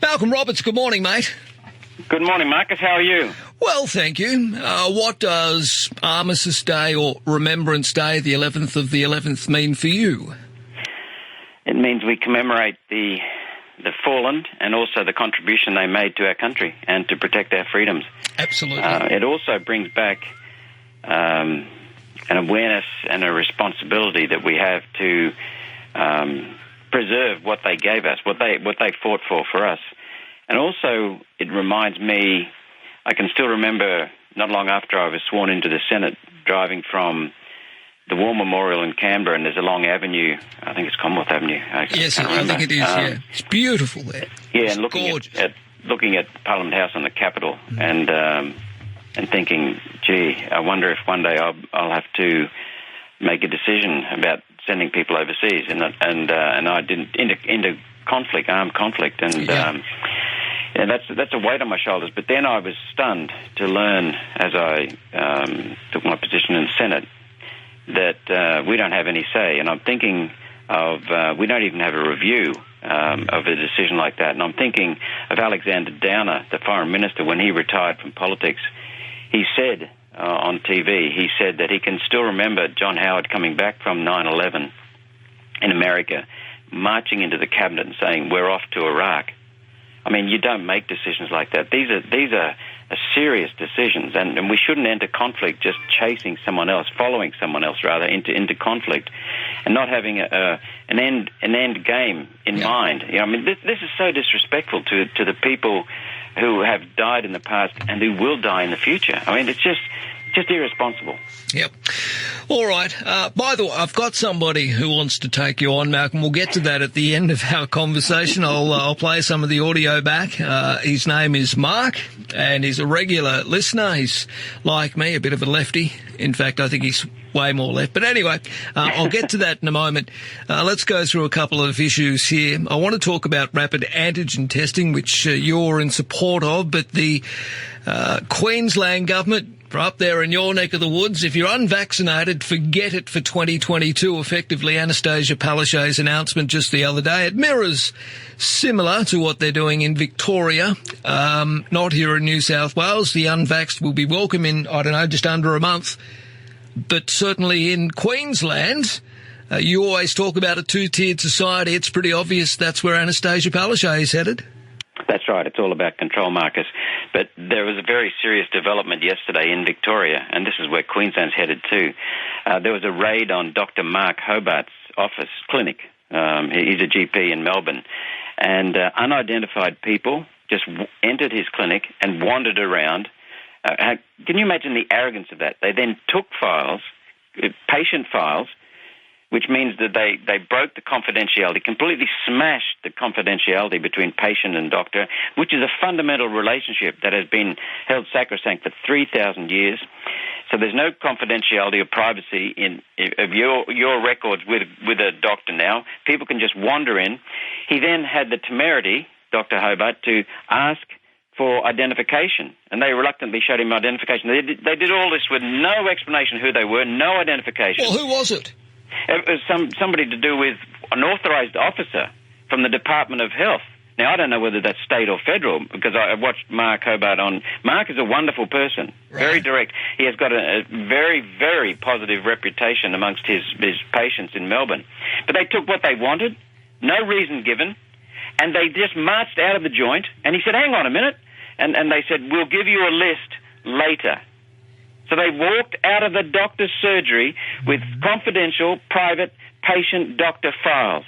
Malcolm Roberts, good morning, mate. Good morning, Marcus. How are you? Well, thank you. What does Armistice Day or Remembrance Day, the 11th of the 11th, mean for you? It means we commemorate the fallen and also the contribution they made to our country and to protect our freedoms. Absolutely. It also brings back an awareness and a responsibility that we have to preserve what they gave us, what they fought for us. And also, it reminds me, I can still remember not long after I was sworn into the Senate, driving from the War Memorial in Canberra, and there's a long avenue, I think it's Commonwealth Avenue. Yes, I think it is, yeah. It's beautiful there. Yeah, it's and looking at Parliament House and the Capitol, and thinking, gee, I wonder if one day I'll have to make a decision about sending people overseas, and I didn't into conflict, armed conflict, and that's a weight on my shoulders. But then I was stunned to learn, as I took my position in the Senate, that we don't have any say. And I'm thinking of we don't even have a review of a decision like that. And I'm thinking of Alexander Downer, the foreign minister, when he retired from politics. He said on TV, he said that he can still remember John Howard coming back from 9/11 in America, marching into the cabinet and saying, "We're off to Iraq." I mean, you don't make decisions like that. These are serious decisions, and we shouldn't enter conflict just chasing someone else, following someone else rather into conflict, and not having an end game in mind. You know, I mean, this is so disrespectful to the people who have died in the past and who will die in the future. I mean, it's just irresponsible. Yep. All right. By the way, I've got somebody who wants to take you on, Malcolm. We'll get to that at the end of our conversation. I'll play some of the audio back. His name is Mark, and he's a regular listener. He's like me, a bit of a lefty. In fact, I think he's way more left. But anyway, I'll get to that in a moment. Let's go through a couple of issues here. I want to talk about rapid antigen testing, which you're in support of, but the Queensland Government, up there in your neck of the woods, if you're unvaccinated, forget it for 2022. Effectively, Anastasia Palaszczuk's announcement just the other day, it mirrors similar to what they're doing in Victoria, not here in New South Wales. The unvaxxed will be welcome in, just under a month. But certainly in Queensland, you always talk about a two-tiered society. It's pretty obvious that's where Anastasia Palaszczuk is headed. That's right. It's all about control, Marcus. But there was a very serious development yesterday in Victoria, and this is where Queensland's headed too. There was a raid on Dr. Mark Hobart's office clinic. He's a GP in Melbourne. And unidentified people just entered his clinic and wandered around. Can you imagine the arrogance of that? They then took files, patient files, which means that they broke the confidentiality, completely smashed the confidentiality between patient and doctor, which is a fundamental relationship that has been held sacrosanct for 3,000 years. So there's no confidentiality or privacy of your records with a doctor now. People can just wander in. He then had the temerity, Dr. Hobart, to ask for identification, and they reluctantly showed him identification. They did all this with no explanation who they were, no identification. Well, who was it? It was somebody to do with an authorised officer from the Department of Health. Now, I don't know whether that's state or federal, because I watched Mark Hobart on. Mark is a wonderful person, very direct. He has got a very, very positive reputation amongst his patients in Melbourne. But they took what they wanted, no reason given, and they just marched out of the joint, and he said, hang on a minute, and they said, we'll give you a list later. So they walked out of the doctor's surgery with confidential, private patient-doctor files.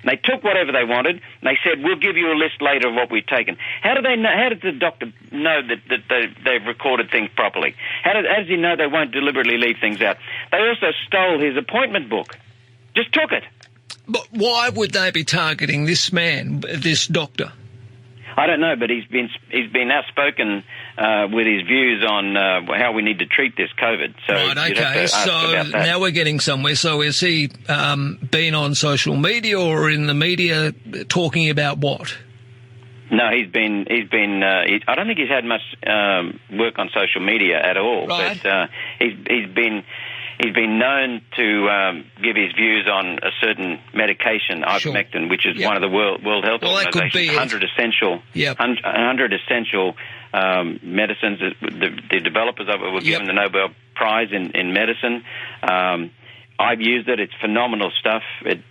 And they took whatever they wanted, and they said, we'll give you a list later of what we've taken. How did they know? How did the doctor know that they've recorded things properly? How does he know they won't deliberately leave things out? They also stole his appointment book. Just took it. But why would they be targeting this man, this doctor? I don't know, but he's been outspoken with his views on how we need to treat this COVID. So right, okay. So now we're getting somewhere. So has he been on social media or in the media talking about what? No, he's been. I don't think he's had much work on social media at all. Right. But he's been. He's been known to give his views on a certain medication, ivermectin, which is one of the World Health Organization's 100 essential, 100 essential medicines. The developers of it were given the Nobel Prize in medicine. I've used it. It's phenomenal stuff.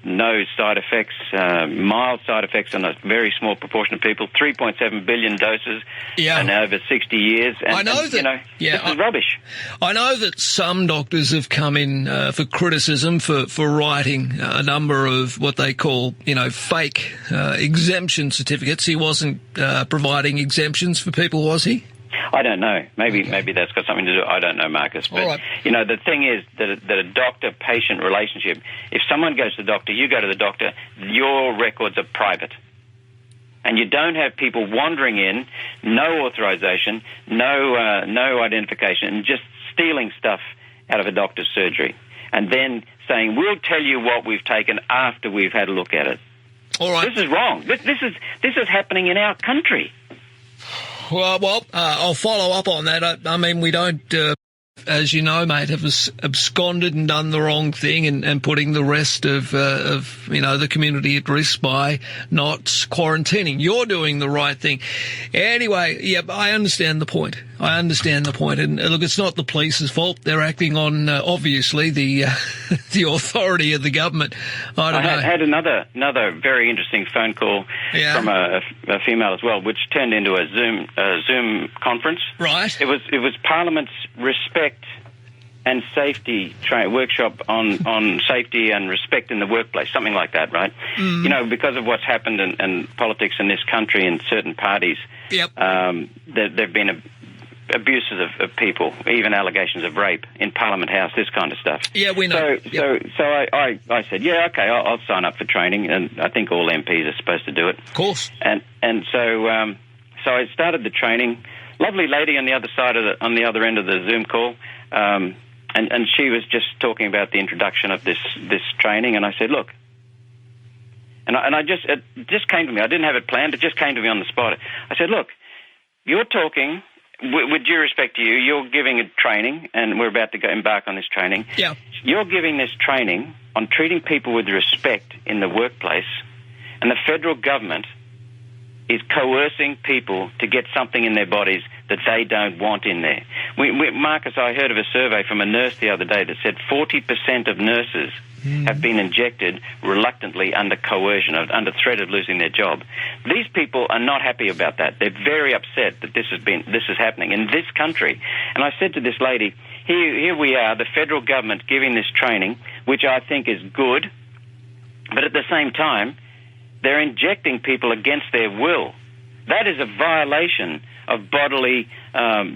No side effects, mild side effects on a very small proportion of people. 3.7 billion doses in over 60 years. And, I know that. This is rubbish. I know that some doctors have come in for criticism for writing a number of what they call, fake exemption certificates. He wasn't providing exemptions for people, was he? I don't know. Maybe that's got something to do. I don't know, Marcus. But the thing is that a doctor-patient relationship. If someone goes to the doctor, you go to the doctor. Your records are private, and you don't have people wandering in, no authorization, no identification, and just stealing stuff out of a doctor's surgery, and then saying we'll tell you what we've taken after we've had a look at it. All right. This is wrong. This is happening in our country. Well, I'll follow up on that. I mean, we don't, as you know, mate, have absconded and done the wrong thing and putting the rest of the community at risk by not quarantining. You're doing the right thing. Anyway, I understand the point. And look, it's not the police's fault. They're acting on, obviously, the authority of the government. I had another very interesting phone call from a female as well, which turned into a Zoom conference. Right. It was Parliament's respect and safety workshop on safety and respect in the workplace, something like that, right? Mm. Because of what's happened in politics in this country and certain parties, there've been abuses of people, even allegations of rape in Parliament House, this kind of stuff. Yeah, we know. So I said, okay, I'll sign up for training, and I think all MPs are supposed to do it. Of course. And so I started the training. Lovely lady on the other side on the other end of the Zoom call, and she was just talking about the introduction of this training, and I said, look, and it just came to me. I didn't have it planned. It just came to me on the spot. I said, look, you're talking. With due respect to you, you're giving a training, and we're about to embark on this training. Yeah. You're giving this training on treating people with respect in the workplace, and the federal government is coercing people to get something in their bodies that they don't want in there. Marcus, I heard of a survey from a nurse the other day that said 40% of nurses have been injected reluctantly under coercion, under threat of losing their job. These people are not happy about that. They're very upset that this is happening in this country. And I said to this lady, here we are, the federal government giving this training, which I think is good, but at the same time, they're injecting people against their will. That is a violation of bodily of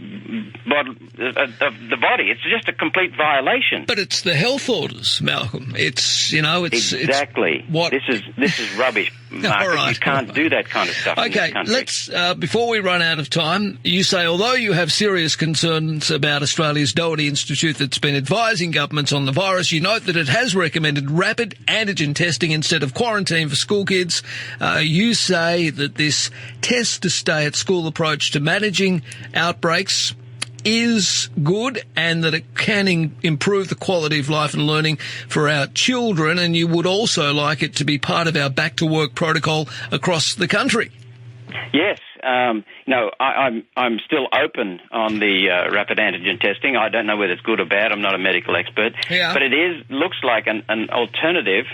the body. It's just a complete violation. But it's the health orders, Malcolm. It's exactly what this is rubbish, Marcus. Right. You can't do that kind of stuff. Okay, let's before we run out of time, you say although you have serious concerns about Australia's Doherty Institute that's been advising governments on the virus, you note that it has recommended rapid antigen testing instead of quarantine for school kids. You say that this test to stay at school approach to managing outbreaks is good and that it can improve the quality of life and learning for our children, and you would also like it to be part of our back-to-work protocol across the country. Yes. No, I'm still open on the rapid antigen testing. I don't know whether it's good or bad. I'm not a medical expert. Yeah. But it looks like an alternative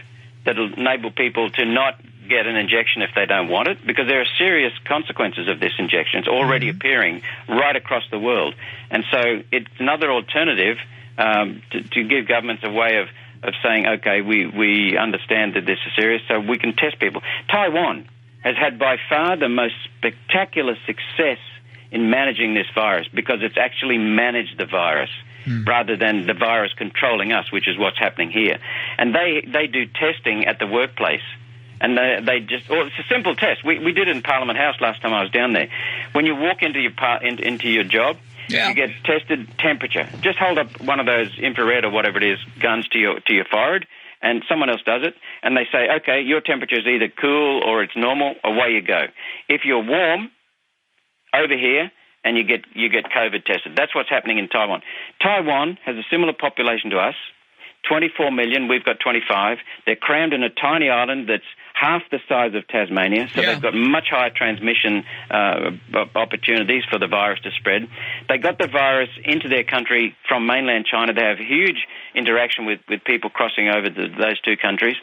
that will enable people to not get an injection if they don't want it, because there are serious consequences of this injection. It's already appearing right across the world. And so it's another alternative to give governments a way of saying, okay, we understand that this is serious, so we can test people. Taiwan has had by far the most spectacular success in managing this virus because it's actually managed the virus rather than the virus controlling us, which is what's happening here. And they do testing at the workplace. And it's a simple test. We did it in Parliament House last time I was down there. When you walk into your job, you get tested temperature. Just hold up one of those infrared or whatever it is guns to your forehead, and someone else does it, and they say, okay, your temperature is either cool or it's normal, away you go. If you're warm, over here, and you get COVID tested. That's what's happening in Taiwan. Taiwan has a similar population to us, 24 million. We've got 25. They're crammed in a tiny island that's half the size of Tasmania, so they've got much higher transmission opportunities for the virus to spread. They got the virus into their country from mainland China. They have huge interaction with people crossing over those two countries.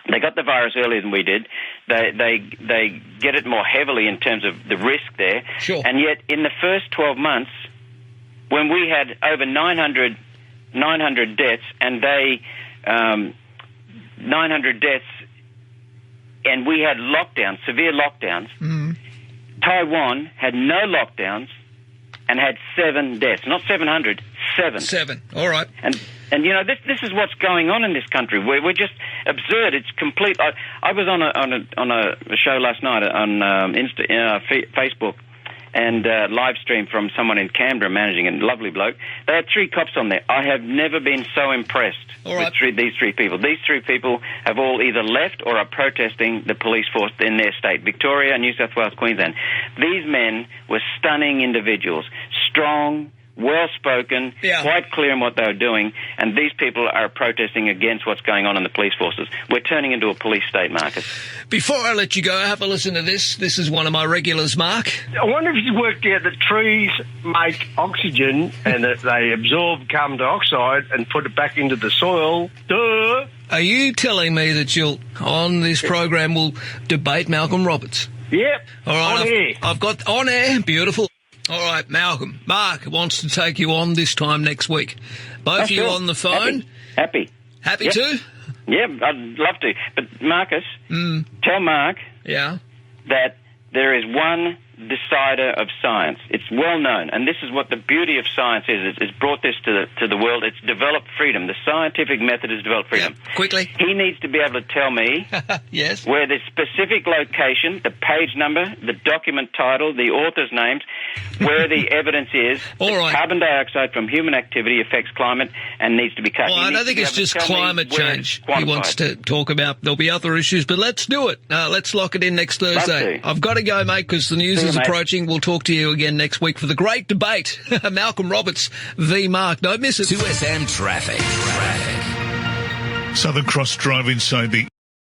They got the virus earlier than we did. They get it more heavily in terms of the risk there. Sure. And yet, in the first 12 months, when we had over 900 deaths, and 900 deaths, and we had lockdowns, severe lockdowns, Taiwan had no lockdowns and had 7 deaths. Not 700, 7. 7, all right. And you know, this is what's going on in this country. We're just absurd. It's complete. I was on a show last night on Facebook, and live stream from someone in Canberra managing, a lovely bloke. They had 3 cops on there. I have never been so impressed with these 3 people. These 3 people have all either left or are protesting the police force in their state, Victoria, New South Wales, Queensland. These men were stunning individuals, strong, well-spoken, quite clear in what they were doing, and these people are protesting against what's going on in the police forces. We're turning into a police state, Marcus. Before I let you go, have a listen to this. This is one of my regulars, Mark. I wonder if you worked out that trees make oxygen and that they absorb carbon dioxide and put it back into the soil. Duh! Are you telling me that you'll, on this program, will debate Malcolm Roberts? Yep. All right. On air. I've got on air. Beautiful. All right, Malcolm. Mark wants to take you on this time next week. Both of you on the phone. Happy. Happy too? Yeah, I'd love to. But Marcus, tell Mark that there is one decider of science. It's well known, and this is what the beauty of science is. It's brought this to the world. It's developed freedom. The scientific method has developed freedom. Quickly. He needs to be able to tell me where the specific location, the page number, the document title, the author's names, where the evidence is that carbon dioxide from human activity affects climate and needs to be cut. Well, I don't think it's just climate change he wants to talk about. There'll be other issues, but let's do it. Let's lock it in next Thursday. I've got to go, mate, because the news is approaching. We'll talk to you again next week for the great debate. Malcolm Roberts v. Mark. Don't miss it. 2SM Traffic. Southern Cross Drive inside the